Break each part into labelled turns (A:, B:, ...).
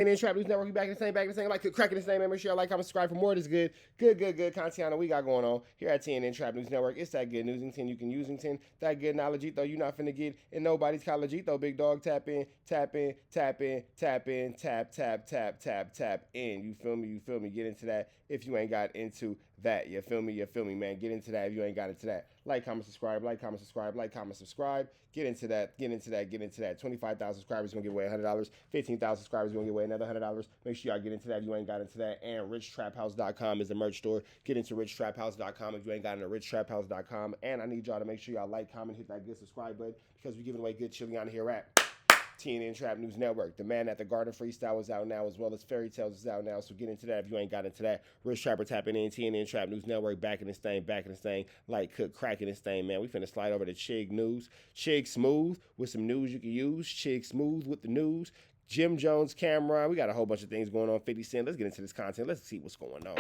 A: And then Trap News Network, we back in the same, like cracking the same. Make sure y'all like, comment, subscribe for more of this good content we got going on here at TNN Trap News Network. It's that good newsington you can usington, that good knowledge though you not finna get in nobody's college though. Big dog, tap in, tap in, tap in, tap in, tap in. You feel me? Get into that if you ain't got into that. You feel me, man? Get into that if you ain't got into that. Like, comment, subscribe. Get into that. 25,000 subscribers, gonna give away $100. 15,000 subscribers, gonna give away another $100. Make sure y'all get into that if you ain't got into that. And richtraphouse.com is the merch store. Get into richtraphouse.com if you ain't got into richtraphouse.com. And I need y'all to make sure y'all like, comment, hit that good subscribe button because we're giving away good chili on here at TNN Trap News Network. The Man at the Garden Freestyle is out now, as well as Fairy Tales is out now. So get into that if you ain't got into that. Rich Trapper tapping in, TNN Trap News Network, back in this thing, like cook, cracking this thing, man. We finna slide over to Chig News. Chig Smooth with some news you can use. Chig Smooth with the news. Jim Jones, Camron. We got a whole bunch of things going on. 50 Cent. Let's get into this content. Let's see what's going on.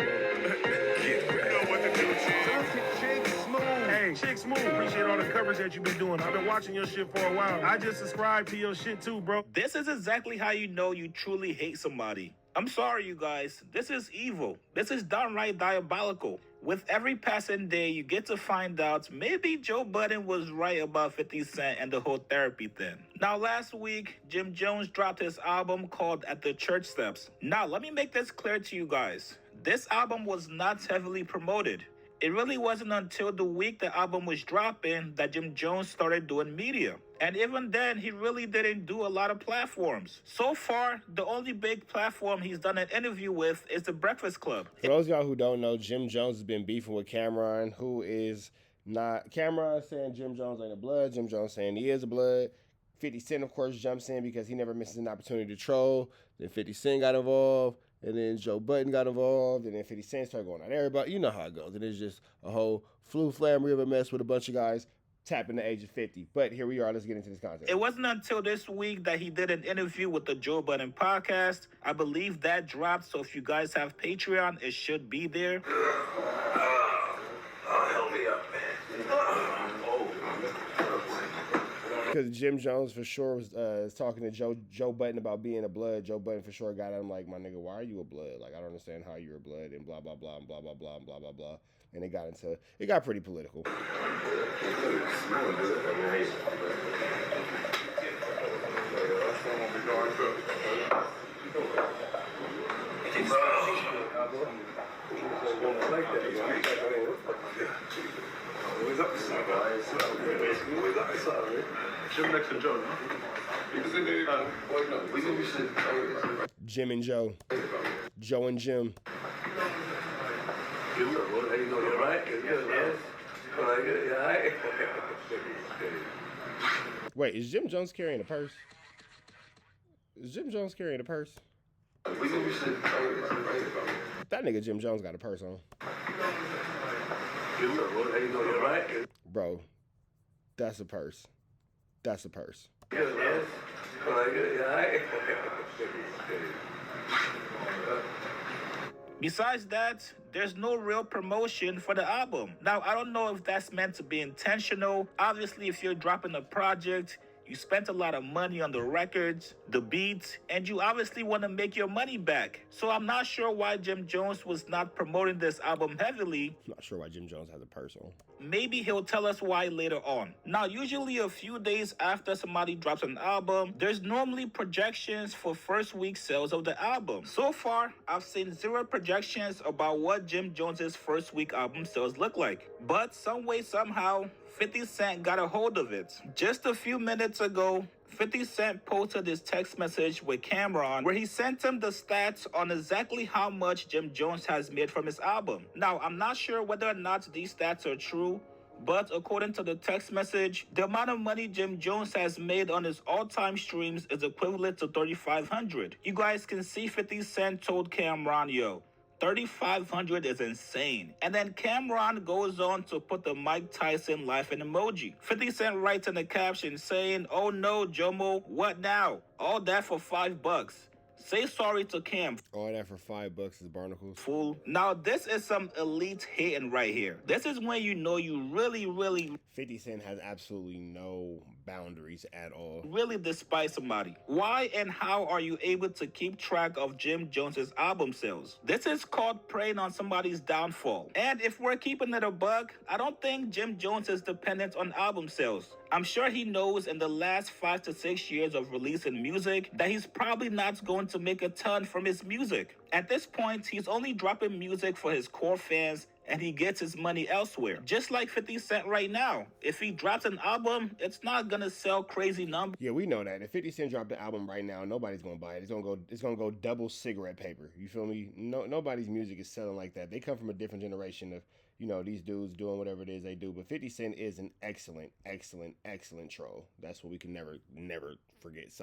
B: Hey, Chick Smooth, appreciate all the coverage that you've been doing. I've been watching your shit for a while. I just subscribed to your shit too, bro.
C: This is exactly how you know you truly hate somebody. I'm sorry, you guys. This is evil. This is downright diabolical. With every passing day, you get to find out maybe Joe Budden was right about 50 Cent and the whole therapy thing. Now, last week, Jim Jones dropped his album called At the Church Steps. Now, let me make this clear to you guys. This album was not heavily promoted. It really wasn't until the week the album was dropping that Jim Jones started doing media. And even then, he really didn't do a lot of platforms. So far, the only big platform he's done an interview with is The Breakfast Club.
A: For those of y'all who don't know, Jim Jones has been beefing with Camron, who is not... Camron saying Jim Jones ain't a blood. Jim Jones saying he is a blood. 50 Cent, of course, jumps in because he never misses an opportunity to troll. Then 50 Cent got involved. And then Joe Budden got involved, and then 50 Cent started going at everybody. You know how it goes. It is just a whole flam river mess with a bunch of guys tapping the age of 50. But here we are. Let's get into this content.
C: It wasn't until this week that he did an interview with the Joe Budden podcast. I believe that dropped, so if you guys have Patreon, it should be there.
D: Help me up, man.
A: Because Jim Jones for sure was talking to Joe Budden about being a blood. Joe Budden for sure got at him like, my nigga, why are you a blood? Like, I don't understand how you're a blood and blah, blah, blah, and blah, blah, blah, and blah, blah, blah. And it got pretty political.
D: Jim next to Joe,
A: Jim and Joe. Joe and Jim. Wait, is Jim Jones carrying a purse? Is Jim Jones carrying a purse? That nigga Jim Jones got a purse on. Bro, that's a purse. That's a purse.
C: Besides that, there's no real promotion for the album. Now, I don't know if that's meant to be intentional. Obviously, if you're dropping a project, you spent a lot of money on the records, the beats, and you obviously want to make your money back. So I'm not sure why Jim Jones was not promoting this album heavily.
A: I'm not sure why Jim Jones has a purse on.
C: Maybe he'll tell us why later on. Now, usually a few days after somebody drops an album, there's normally projections for first week sales of the album. So far, I've seen 0 projections about what Jim Jones's first week album sales look like. But some way, somehow, 50 Cent got a hold of it. Just a few minutes ago, 50 Cent posted his text message with Camron where he sent him the stats on exactly how much Jim Jones has made from his album. Now, I'm not sure whether or not these stats are true, but according to the text message, the amount of money Jim Jones has made on his all-time streams is equivalent to $3,500. You guys can see 50 Cent told Camron, yo, 3,500 is insane. And then Camron goes on to put the Mike Tyson laughing emoji. 50 Cent writes in the caption saying, oh no, Jomo, what now? All that for $5. Say sorry to Cam.
A: All that for $5 is barnacles.
C: Fool. Now this is some elite hating right here. This is when you know you really
A: 50 Cent has absolutely no boundaries at all.
C: really despise somebody. Why and how are you able to keep track of Jim Jones's album sales? This is called preying on somebody's downfall. And if we're keeping it a buck, I don't think Jim Jones is dependent on album sales. I'm sure he knows in the last 5 to 6 years of releasing music that he's probably not going to make a ton from his music. At this point, he's only dropping music for his core fans and he gets his money elsewhere. Just like 50 Cent right now. If he drops an album, it's not gonna sell crazy numbers.
A: Yeah, we know that. If 50 Cent dropped the album right now, nobody's gonna buy it. It's gonna go double cigarette paper. You feel me? Nobody's music is selling like that. They come from a different generation of, you know, these dudes doing whatever it is they do. But 50 Cent is an excellent troll. That's what we can never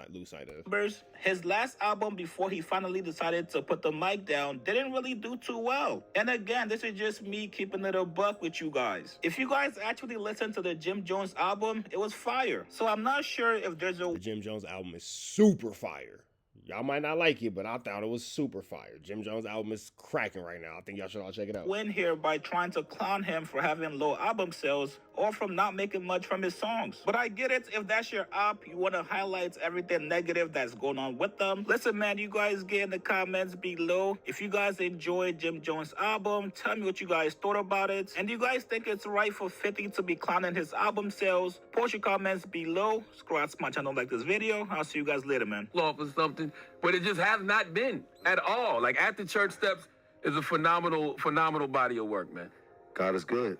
A: lose sight of.
C: His last album before he finally decided to put the mic down didn't really do too well. And again, this is just me keeping it a buck with you guys. If you guys actually listen to the Jim Jones album, it was fire. So I'm not sure if there's
A: The Jim Jones album is super fire. Y'all might not like it, but I thought it was super fire. Jim Jones' album is cracking right now. I think y'all should all check it out.
C: win here by trying to clown him for having low album sales or from not making much from his songs. But I get it. If that's your op, you want to highlight everything negative that's going on with them. Listen, man, you guys get in the comments below. If you guys enjoyed Jim Jones' album, tell me what you guys thought about it. And do you guys think it's right for 50 to be clowning his album sales? Post your comments below. Subscribe to my channel, like this video. I'll see you guys later, man.
E: Law for something, but it just has not been at all. Like At the Church Steps is a phenomenal body of work, man.
F: God is good.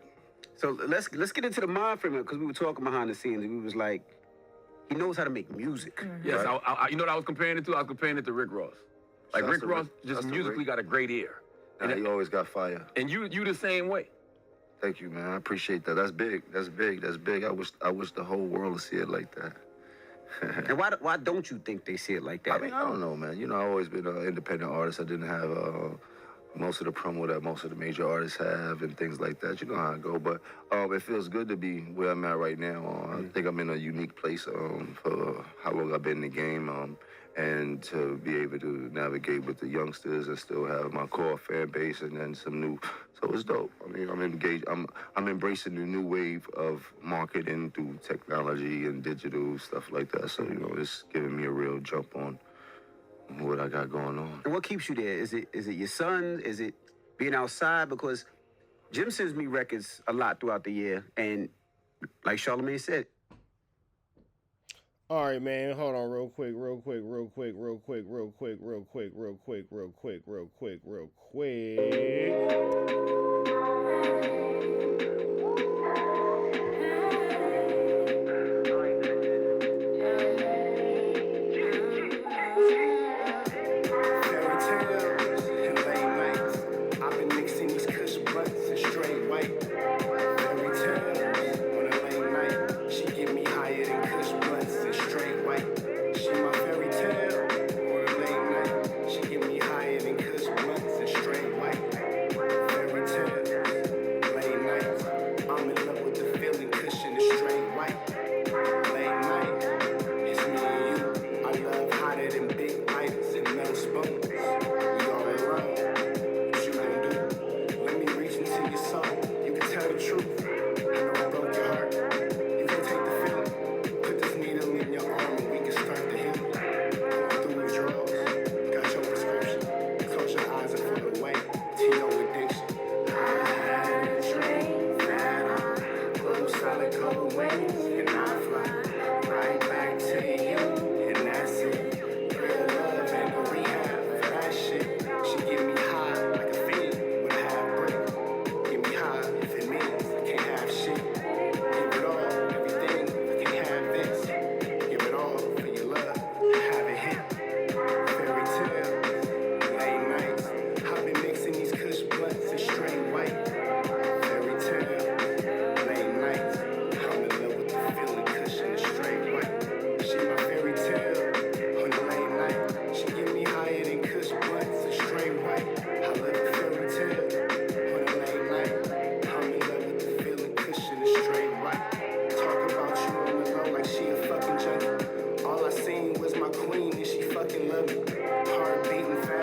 G: So let's get into the mind frame because we were talking behind the scenes and we was like, he knows how to make music.
E: Yes,
F: Right.
E: I you know what I was comparing it to? I was comparing it to Rick Ross. Like
F: That's
E: Rick
F: the
E: Ross
F: Rick-
E: just
F: that's the
E: musically
F: Rick.
E: got a great ear.
F: Nah, he always got fire.
E: And you the same way.
F: Thank you, man. I appreciate that. That's big. That's big. That's big. I wish the whole world would see it like that.
G: And why don't you think they see it like that?
F: I mean, I don't know, man. You know, I've always been an independent artist. I didn't have most of the promo that most of the major artists have and things like that. You know how I go. But it feels good to be where I'm at right now. I think I'm in a unique place for how long I've been in the game. And to be able to navigate with the youngsters and still have my core fan base and then some new. So it's dope. I mean, I'm engaged. I'm embracing the new wave of marketing through technology and digital stuff like that. So, you know, it's giving me a real jump on what I got going on.
G: And what keeps you there? Is it your son? Is it being outside? Because Jim sends me records a lot throughout the year. And like Charlamagne said,
A: All right, man. Hold on real quick.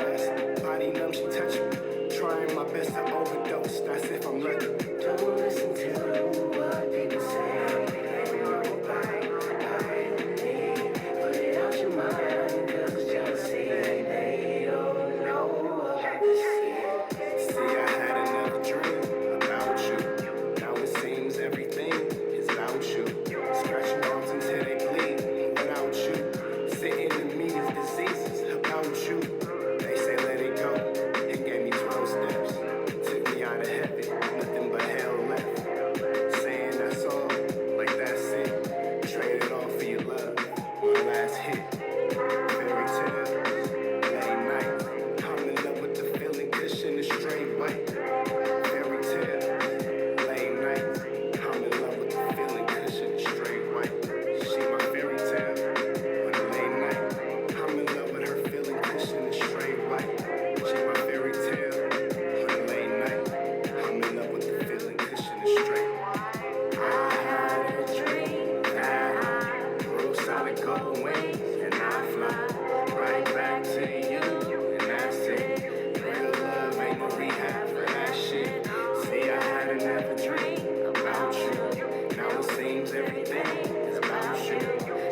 H: fast. Body numb, she touch me. Trying my best to overdose. That's if I'm lucky. Don't listen to what people say. Put it out your mind, 'cause jealousy, they don't know what to see. See, I had another dream about you. Now it seems everything is about you. Scratching arms until they bleed without you. Sitting in meetings, diseases about you. They say let it go and gave me 12 steps. Took me out of heaven, nothing but hell left. Saying that's all, like that's it. Trade it all for your love. One last hit. Fairy tale, late night. I'm in love with the feeling, cushion is straight white. Fairy tale, late night. I'm in love with the feeling, cushion is straight white. She my fairy tale, on a late night. I'm in love with her feeling, cushion is straight white. She my fairy tale, on a late night. I'm in love with the feeling, cushion is straight white. I had a dream that I grew solid gold wings and I fly right back to you, and that's it. Real love ain't no rehab for that shit. See, I had another dream about you. Now it seems everything is about you.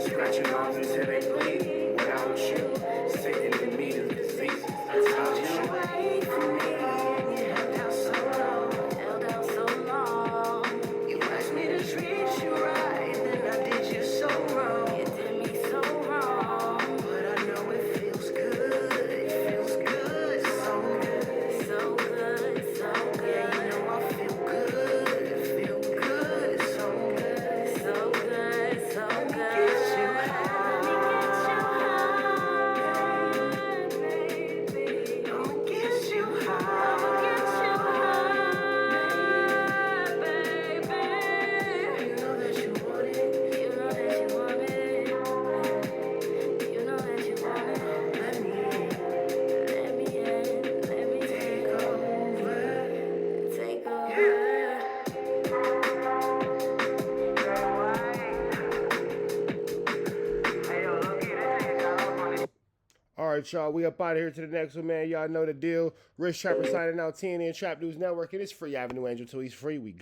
H: Scratching arms until they bleed without you. Sitting in meetings, diseases, that's how you wait for me. You held out so long, held out so long. You asked me to treat you right, then I did you so wrong. You did me so wrong, but I know it feels good. It feels good, so good, so good, so good. Yeah, you know I feel good, feel good, so good, so good, so good. Get you high, baby. I'ma get you high, baby. You know that you want it, you know that you want it, you know that you want it. Let me in, let me take over, take over.
A: All right, y'all. We up out of here to the next one, man. Y'all know the deal. Rich Trapper signing out. TNN Trap News Network. And it's free. Avenue Angel till he's free. We got